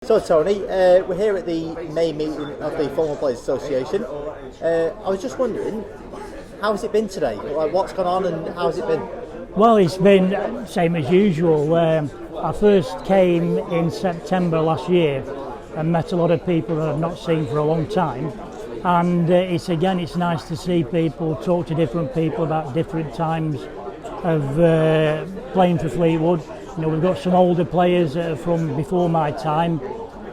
So Tony, we're here at the May meeting of the Former Players Association. I was just wondering, how's it been today? Like, what's gone on and how's it been? Well, it's been same as usual. I first came in September last year and met a lot of people that I've not seen for a long time. And it's nice to see people, talk to different people about different times of playing for Fleetwood. You know, we've got some older players from before my time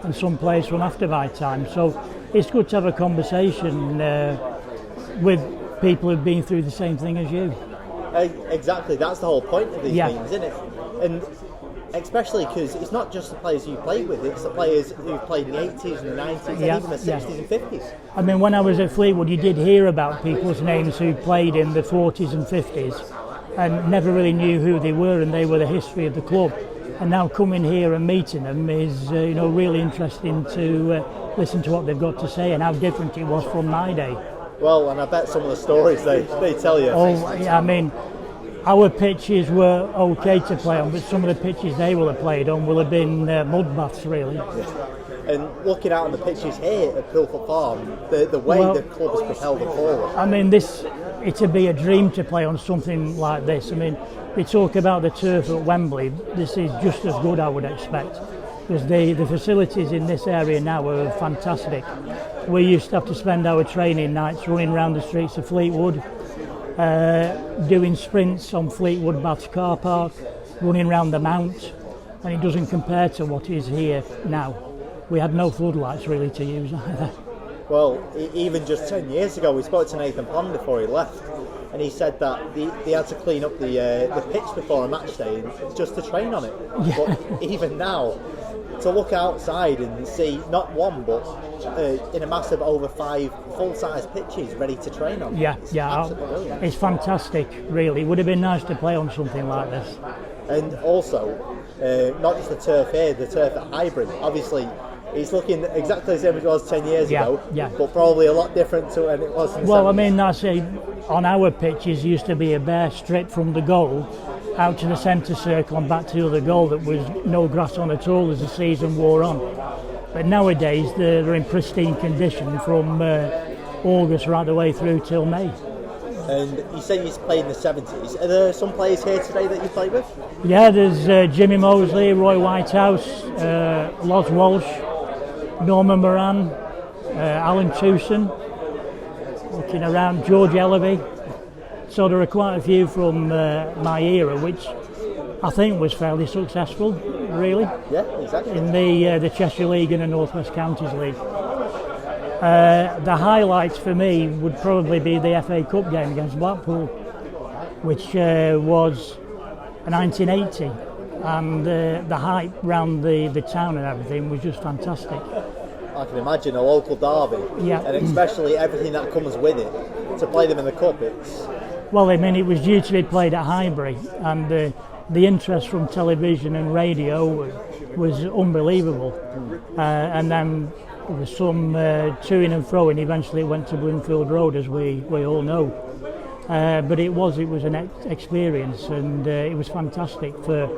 and some players from after my time. So it's good to have a conversation with people who've been through the same thing as you. Exactly, that's the whole point of these meetings, isn't it? And especially because it's not just the players you played with, it's the players who've played in the 80s and the 90s and even the 60s and 50s. I mean, when I was at Fleetwood, you did hear about people's names who played in the 40s and 50s and never really knew who they were, and they were the history of the club. And now coming here and meeting them is really interesting to listen to what they've got to say and how different it was from my day. Well, and I bet some of the stories they tell you. Oh, yeah, I mean, our pitches were okay to play on, but some of the pitches they will have played on will have been mud baths, really. Yeah. And looking out on the pitches here at Pilfoot Farm, the way the club has propelled them forward. I mean, it'd be a dream to play on something like this. I mean, we talk about the turf at Wembley. This is just as good, I would expect, because the facilities in this area now are fantastic. We used to have to spend our training nights running around the streets of Fleetwood, doing sprints on Fleetwood Baths car park, running around the Mount, and it doesn't compare to what is here now. We had no floodlights really to use either. Well, even just 10 years ago, we spoke to Nathan Pond before he left, and he said that they had to clean up the pitch before a match day just to train on it. Yeah. But even now, to look outside and see not one but in a massive over 5 full-size pitches ready to train on. It's fantastic, really. It would have been nice to play on something like this. And also, not just the turf here, the turf at Highbury. Obviously, it's looking exactly the same as it was 10 years ago, but probably a lot different to when it was in the 70s. I mean, I say on our pitches used to be a bare strip from the goal out to the centre circle and back to the other goal that was no grass on at all as the season wore on. But nowadays they're in pristine condition from August right the way through till May. And you said you played in the 70s. Are there some players here today that you played with? Yeah, there's Jimmy Mosley, Roy Whitehouse, Loz Walsh, Norman Moran, Alan Tewson, looking around, George Ellaby. So there are quite a few from my era, which I think was fairly successful, really. Yeah, exactly. In the Cheshire League and the North West Counties League. The highlights for me would probably be the FA Cup game against Blackpool, which was 1980, and the hype around the town and everything was just fantastic. I can imagine a local derby, and especially everything that comes with it. To play them in the cup, it's... Well, I mean, it was due to be played at Highbury, and the interest from television and radio was unbelievable. And then there was some toing and froing. Eventually, it went to Bloomfield Road, as we all know. But it was an experience, and it was fantastic for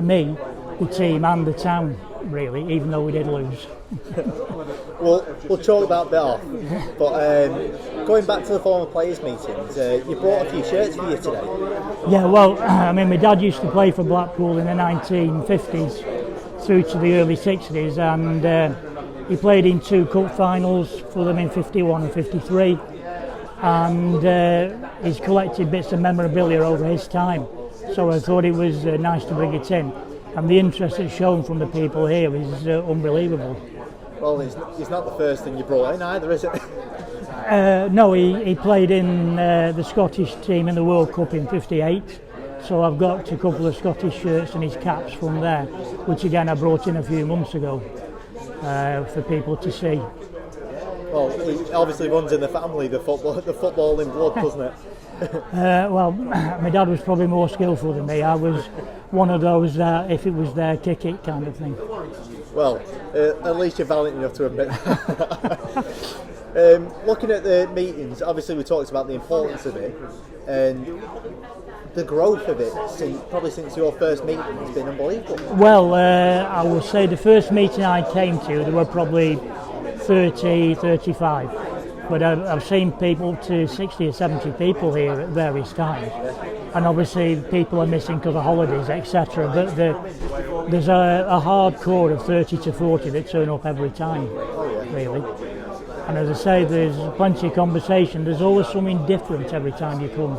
me, the team, and the town, really, even though we did lose. We'll chalk that bit off. But going back to the former players' meetings, you brought a few shirts for you today. Yeah, well, I mean, my dad used to play for Blackpool in the 1950s through to the early 60s, and he played in 2 cup finals for them in 51 and 53, and he's collected bits of memorabilia over his time. So I thought it was nice to bring it in, and the interest it's shown from the people here is unbelievable. Well, it's not the first thing you brought in either, is it? No, he played in the Scottish team in the World Cup in 58, so I've got a couple of Scottish shirts and his caps from there, which again I brought in a few months ago for people to see. Well, it obviously runs in the family, the football in blood, doesn't it? Well, my dad was probably more skillful than me. I was one of those if it was there, kick it kind of thing. Well, at least you're valiant enough to admit Looking at the meetings, obviously we talked about the importance of it, and the growth of it, since your first meeting, has been unbelievable. Well, I will say the first meeting I came to, there were probably 30, 35. But I've seen people to 60 or 70 people here at various times. And obviously people are missing because of holidays, etc. But there's a hard core of 30 to 40 that turn up every time, really. And as I say, there's plenty of conversation. There's always something different every time you come.